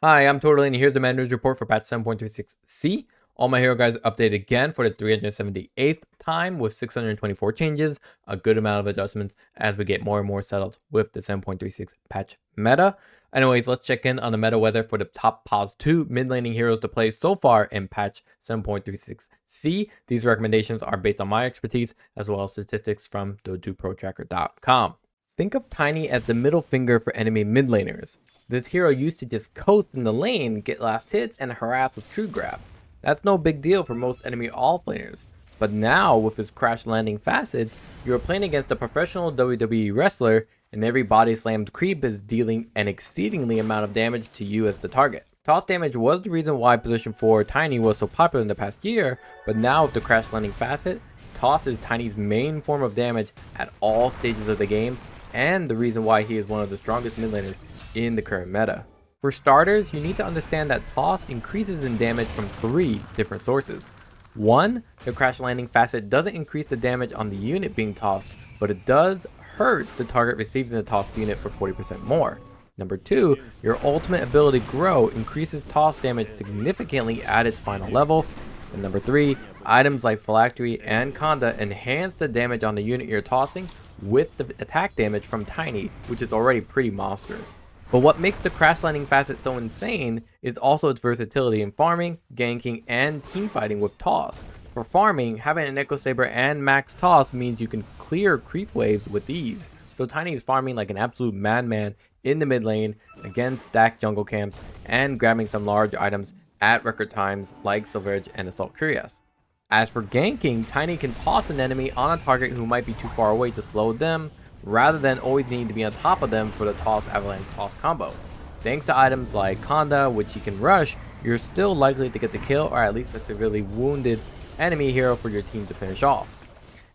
Hi, I'm Torte de Lini. Here's the meta news report for patch 7.36c. All my hero guys are updated again for the 378th time with 624 changes, a good amount of adjustments as we get more and more settled with the 7.36 patch meta. Anyways, let's check in on the meta weather for the top pos 2 mid laning heroes to play so far in patch 7.36c. These recommendations are based on my expertise as well as statistics from dojuprotracker.com. Think of Tiny as the middle finger for enemy mid laners. This hero used to just coast in the lane, get last hits, and harass with true grab. That's no big deal for most enemy offlaners. But now, with his crash landing facet, you are playing against a professional WWE wrestler, and every body slammed creep is dealing an exceedingly amount of damage to you as the target. Toss damage was the reason why position 4 Tiny was so popular in the past year, but now with the crash landing facet, Toss is Tiny's main form of damage at all stages of the game, and the reason why he is one of the strongest mid laners in the current meta. For starters, you need to understand that Toss increases in damage from 3 different sources. 1, the crash landing facet doesn't increase the damage on the unit being tossed, but it does hurt the target receiving the tossed unit for 40% more. Number 2, your ultimate ability Grow increases toss damage significantly at its final level. And number 3, items like Phylactery and Conda enhance the damage on the unit you're tossing with the attack damage from Tiny, which is already pretty monstrous. But what makes the crash landing facet so insane is also its versatility in farming, ganking, and teamfighting with Toss. For farming, having an Echo Saber and max Toss means you can clear creep waves with ease. So Tiny is farming like an absolute madman in the mid lane against stacked jungle camps and grabbing some large items at record times like Silver Edge and Assault Cuirass. As for ganking, Tiny can toss an enemy on a target who might be too far away to slow them, rather than always needing to be on top of them for the toss avalanche toss combo. Thanks to items like Conda, which he can rush, you're still likely to get the kill or at least a severely wounded enemy hero for your team to finish off.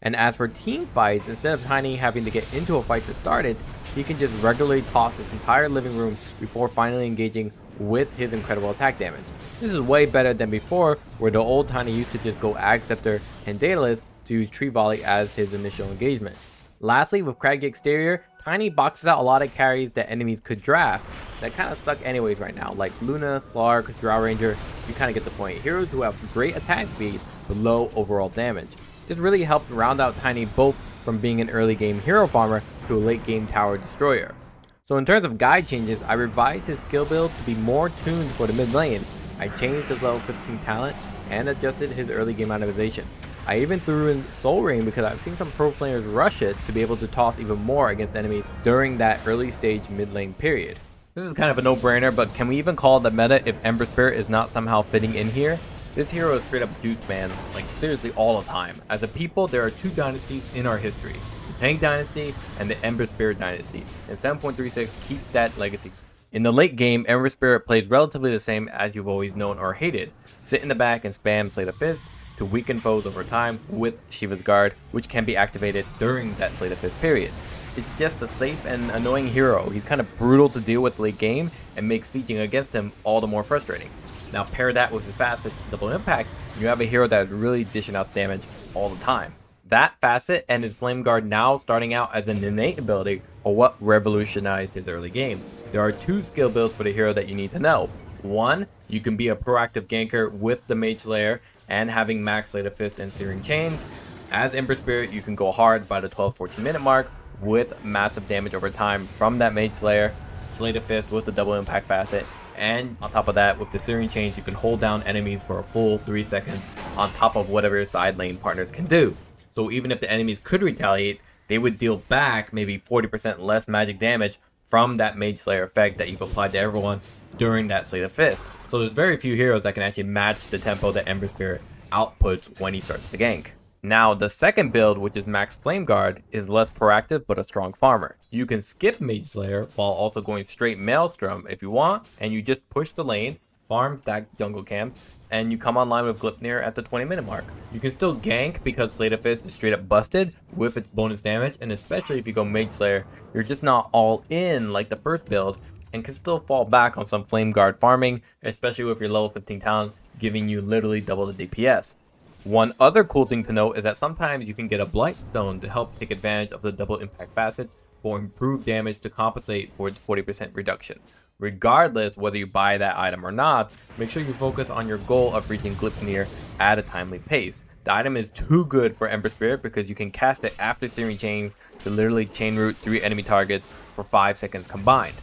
And as for team fights, instead of Tiny having to get into a fight to start it, he can just regularly toss his entire living room before finally engaging with his incredible attack damage. This is way better than before, where the old Tiny used to just go Ag Scepter and Daedalus to use Tree Volley as his initial engagement. Lastly, with Craggy Exterior, Tiny boxes out a lot of carries that enemies could draft that kind of suck anyways right now, like Luna, Slark, Drow Ranger. You kind of get the point. Heroes who have great attack speed but low overall damage. This really helps round out Tiny both from being an early game hero farmer to a late game tower destroyer. So in terms of guide changes, I revised his skill build to be more tuned for the mid lane. I changed his level 15 talent and adjusted his early game itemization. I even threw in Soul Ring because I've seen some pro players rush it to be able to toss even more against enemies during that early stage mid lane period. This is kind of a no-brainer, but can we even call it the meta if Ember Spirit is not somehow fitting in here? This hero is straight up juice, man, like seriously all the time. As a people, there are 2 dynasties in our history, the Tank Dynasty and the Ember Spirit Dynasty, and 7.36 keeps that legacy. In the late game, Ember Spirit plays relatively the same as you've always known or hated. Sit in the back and spam Slate of Fist to weaken foes over time with Shiva's Guard, which can be activated during that Slate of Fist period. It's just a safe and annoying hero. He's kind of brutal to deal with late game and makes sieging against him all the more frustrating. Now pair that with his facet double impact, you have a hero that is really dishing out damage all the time. That facet and his Flame Guard now starting out as an innate ability are what revolutionized his early game. There are 2 skill builds for the hero that you need to know. 1, you can be a proactive ganker with the Mage Slayer and having max Slate of Fist and Searing Chains. As Ember Spirit, you can go hard by the 12-14 minute mark with massive damage over time from that Mage Slayer, Slate of Fist with the double impact facet, and on top of that, with the Searing Chains, you can hold down enemies for a full 3 seconds on top of whatever your side lane partners can do. So even if the enemies could retaliate, they would deal back maybe 40% less magic damage from that Mage Slayer effect that you've applied to everyone during that Slate of Fist. So there's very few heroes that can actually match the tempo that Ember Spirit outputs when he starts to gank. Now, the second build, which is Max Flame Guard, is less proactive but a strong farmer. You can skip Mage Slayer while also going straight Maelstrom if you want, and you just push the lane, farm stack jungle camps, and you come online with Gleipnir at the 20-minute mark. You can still gank because Slate of Fist is straight up busted with its bonus damage, and especially if you go Mage Slayer, you're just not all in like the first build, and can still fall back on some Flame Guard farming, especially with your level 15 talent giving you literally double the DPS. One other cool thing to note is that sometimes you can get a Blightstone to help take advantage of the double impact facet for improved damage to compensate for its 40% reduction. Regardless whether you buy that item or not, make sure you focus on your goal of reaching Glyphnir at a timely pace. The item is too good for Ember Spirit because you can cast it after searing chains to literally chain root 3 enemy targets for 5 seconds combined.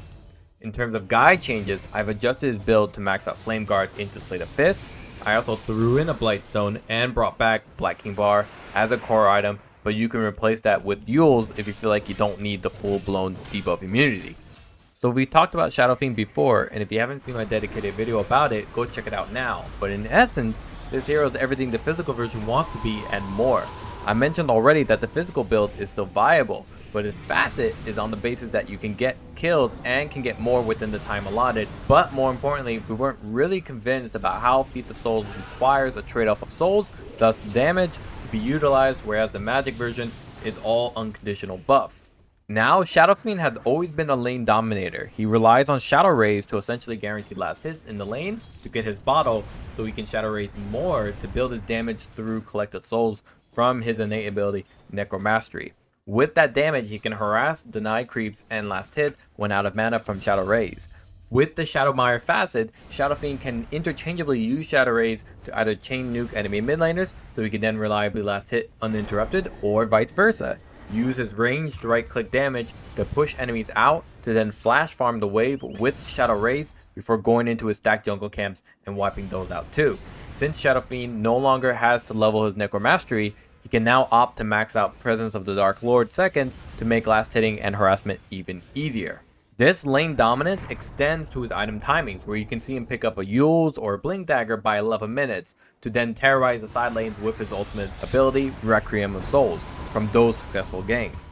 In terms of guide changes, I've adjusted his build to max out Flame Guard into Slate of Fist. I also threw in a Blightstone and brought back Black King Bar as a core item, but you can replace that with Yules if you feel like you don't need the full-blown debuff immunity. So we talked about Shadow Fiend before, and if you haven't seen my dedicated video about it, go check it out now. But in essence, this hero is everything the physical version wants to be and more. I mentioned already that the physical build is still viable, but his facet is on the basis that you can get kills and can get more within the time allotted. But more importantly, we weren't really convinced about how Feast of Souls requires a trade-off of souls, thus damage, to be utilized, whereas the magic version is all unconditional buffs. Now, Shadow Fiend has always been a lane dominator. He relies on Shadow Rays to essentially guarantee last hits in the lane to get his bottle, so he can Shadow Rays more to build his damage through collected souls from his innate ability, Necromastery. With that damage, he can harass, deny creeps, and last hit when out of mana from Shadow Rays. With the Shadowmire facet, Shadow Fiend can interchangeably use Shadow Rays to either chain nuke enemy mid laners, so he can then reliably last hit uninterrupted, or vice versa. Use his ranged right click damage to push enemies out to then flash farm the wave with Shadow Rays before going into his stacked jungle camps and wiping those out too. Since Shadow Fiend no longer has to level his Necromastery, he can now opt to max out Presence of the Dark Lord second to make last hitting and harassment even easier. This lane dominance extends to his item timings, where you can see him pick up a Yules or a Blink Dagger by 11 minutes to then terrorize the side lanes with his ultimate ability, Requiem of Souls, from those successful ganks.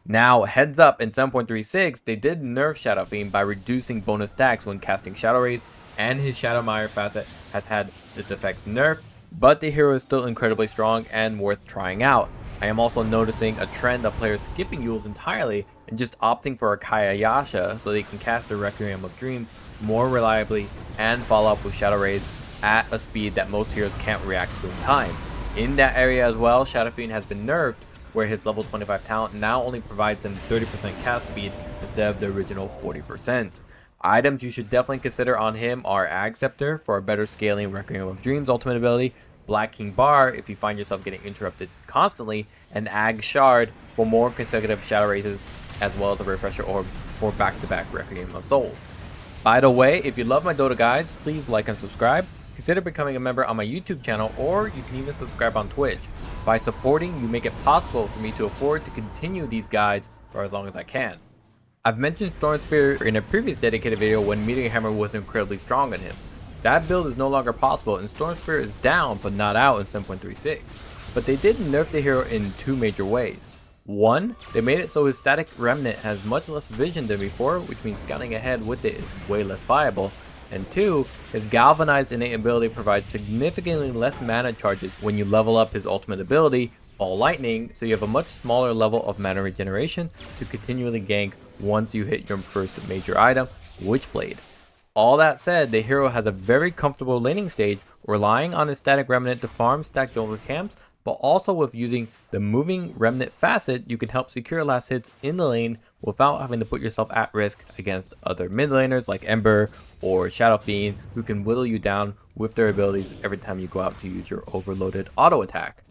Now, heads up, in 7.36, they did nerf Shadow Fiend by reducing bonus stacks when casting Shadow Rays, and his Shadowmire facet has had its effects nerfed, but the hero is still incredibly strong and worth trying out. I am also noticing a trend of players skipping Yules entirely and just opting for a Kaya Yasha so they can cast the Requiem of Dreams more reliably and follow up with Shadow Rays at a speed that most heroes can't react to in time. In that area as well, Shadow Fiend has been nerfed, where his level 25 talent now only provides him 30% cast speed instead of the original 40%. Items you should definitely consider on him are Ag Scepter for a better scaling Requiem of Dreams ultimate ability, Black King Bar if you find yourself getting interrupted constantly, and Ag Shard for more consecutive Shadow Races, as well as a Refresher Orb for back-to-back Requiem of Souls. By the way, if you love my Dota guides, please like and subscribe. Consider becoming a member on my YouTube channel, or you can even subscribe on Twitch. By supporting, you make it possible for me to afford to continue these guides for as long as I can. I've mentioned Storm Spirit in a previous dedicated video when Meteor Hammer was incredibly strong on him. That build is no longer possible, and Storm Spirit is down but not out in 7.36. But they did nerf the hero in two major ways. One, they made it so his static remnant has much less vision than before, which means scouting ahead with it is way less viable. And two, his galvanized innate ability provides significantly less mana charges when you level up his ultimate ability, All Lightning, so you have a much smaller level of mana regeneration to continually gank once you hit your first major item, Witchblade. All that said, the hero has a very comfortable laning stage, relying on his static remnant to farm stack jungle camps, but also with using the moving remnant facet, you can help secure last hits in the lane without having to put yourself at risk against other mid laners like Ember or Shadow Fiend, who can whittle you down with their abilities every time you go out to use your overloaded auto attack.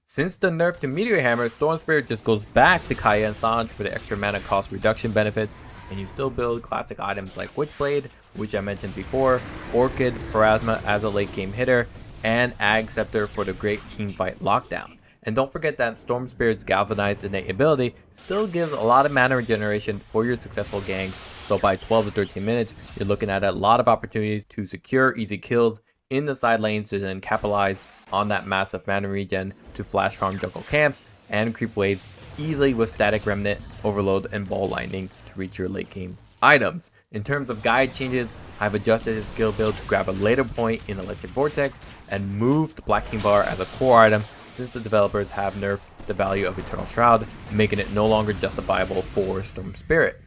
Since the nerf to Meteor Hammer, Storm Spirit just goes back to Kaya and Sange for the extra mana cost reduction benefits, and you still build classic items like Witchblade, which I mentioned before, Orchid, Pharasma as a late game hitter, and Ag Scepter for the great teamfight lockdown. And don't forget that Storm Spirit's galvanized innate ability still gives a lot of mana regeneration for your successful ganks, so by 12 to 13 minutes, you're looking at a lot of opportunities to secure easy kills in the side lanes to then capitalize on that massive mana regen to flash farm jungle camps and creep waves easily with static remnant, overload, and ball lightning to reach your late game items. In terms of guide changes, I've adjusted his skill build to grab a later point in Electric Vortex and moved Black King Bar as a core item since the developers have nerfed the value of Eternal Shroud, making it no longer justifiable for Storm Spirit.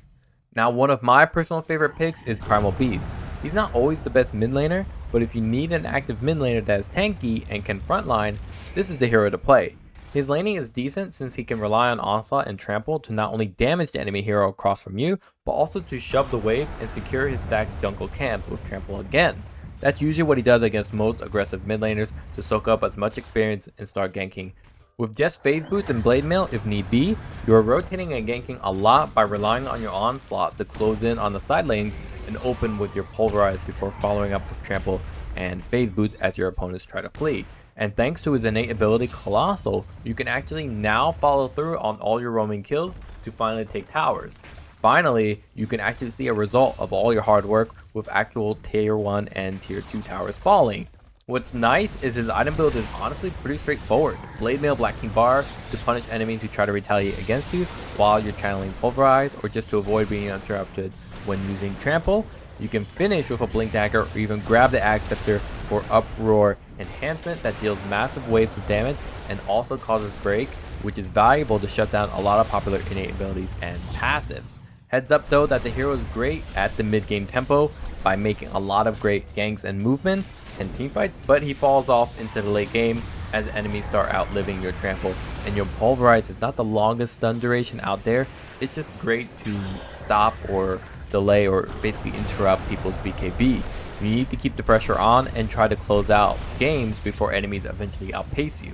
Now, one of my personal favorite picks is Primal Beast. He's not always the best mid laner, but if you need an active mid laner that is tanky and can frontline, this is the hero to play. His laning is decent since he can rely on Onslaught and Trample to not only damage the enemy hero across from you, but also to shove the wave and secure his stacked jungle camps with Trample again. That's usually what he does against most aggressive mid laners to soak up as much experience and start ganking. With just phase boots and blade mail if need be, you are rotating and ganking a lot by relying on your onslaught to close in on the side lanes and open with your pulverize before following up with trample and phase boots as your opponents try to flee. And thanks to his innate ability Colossal, you can actually now follow through on all your roaming kills to finally take towers. Finally, you can actually see a result of all your hard work with actual tier 1 and tier 2 towers falling. What's nice is his item build is honestly pretty straightforward. Blade Mail Black King Bar to punish enemies who try to retaliate against you while you're channeling Pulverize, or just to avoid being interrupted when using Trample. You can finish with a Blink Dagger or even grab the Ag Scepter for Uproar enhancement that deals massive waves of damage and also causes break, which is valuable to shut down a lot of popular innate abilities and passives. Heads up though that the hero is great at the mid game tempo by making a lot of great ganks and movements and teamfights, but he falls off into the late game as enemies start outliving your trample, and your pulverize is not the longest stun duration out there. It's just great to stop or delay or basically interrupt people's BKB. You need to keep the pressure on and try to close out games before enemies eventually outpace you.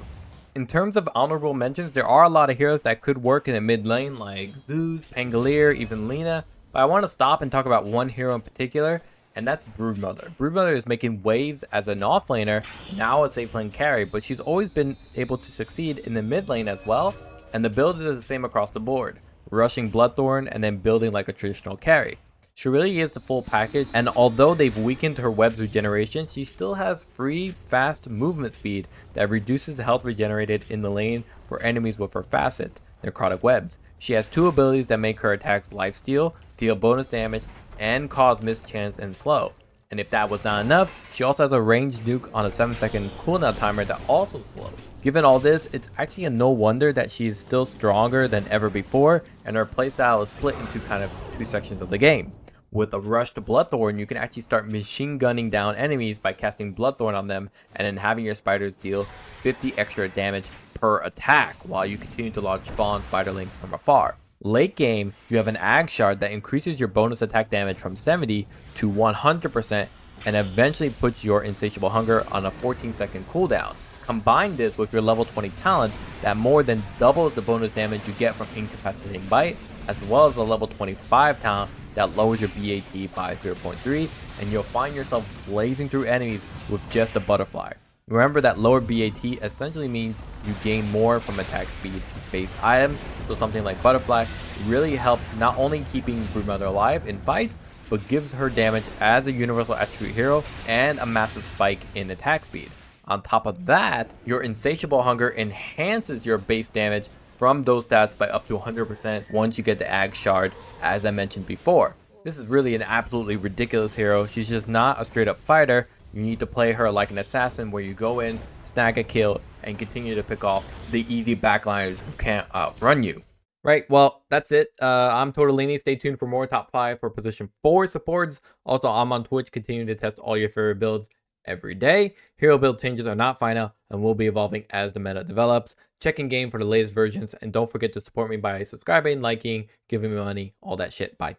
In terms of honorable mentions, there are a lot of heroes that could work in the mid lane like Zeus, Pangolier, even Lina, but I want to stop and talk about one hero in particular, and that's Broodmother. Broodmother is making waves as an offlaner, now a safe lane carry, but she's always been able to succeed in the mid lane as well, and the build is the same across the board, rushing Bloodthorn and then building like a traditional carry. She really is the full package, and although they've weakened her web's regeneration, she still has free, fast movement speed that reduces the health regenerated in the lane for enemies with her facet, necrotic webs. She has two abilities that make her attacks lifesteal, deal bonus damage, and cause mischance and slow. And if that was not enough, she also has a ranged nuke on a 7-second cooldown timer that also slows. Given all this, it's actually a no wonder that she is still stronger than ever before, and her playstyle is split into kind of two sections of the game. With a rush to Bloodthorn, you can actually start machine gunning down enemies by casting Bloodthorn on them and then having your spiders deal 50 extra damage per attack while you continue to launch spawn spiderlings from afar. Late game, you have an Ag Shard that increases your bonus attack damage from 70 to 100% and eventually puts your Insatiable Hunger on a 14-second cooldown. Combine this with your level 20 talent that more than doubles the bonus damage you get from Incapacitating Bite, as well as the level 25 talent that lowers your BAT by 0.3, and you'll find yourself blazing through enemies with just a butterfly. Remember that lower BAT essentially means you gain more from attack speed based items, so something like Butterfly really helps not only keeping Broodmother alive in fights, but gives her damage as a universal attribute hero and a massive spike in attack speed. On top of that, your Insatiable Hunger enhances your base damage from those stats by up to 100% once you get the Ag Shard, as I mentioned before. This is really an absolutely ridiculous hero. She's just not a straight up fighter. You need to play her like an assassin where you go in, snag a kill, and continue to pick off the easy backliners who can't outrun you. Right, well, that's it. I'm Torte de Lini. Stay tuned for more top 5 for position 4 supports. Also, I'm on Twitch, continuing to test all your favorite builds every day. Hero build changes are not final and will be evolving as the meta develops. Check in game for the latest versions, and don't forget to support me by subscribing, liking, giving me money, all that shit. Bye.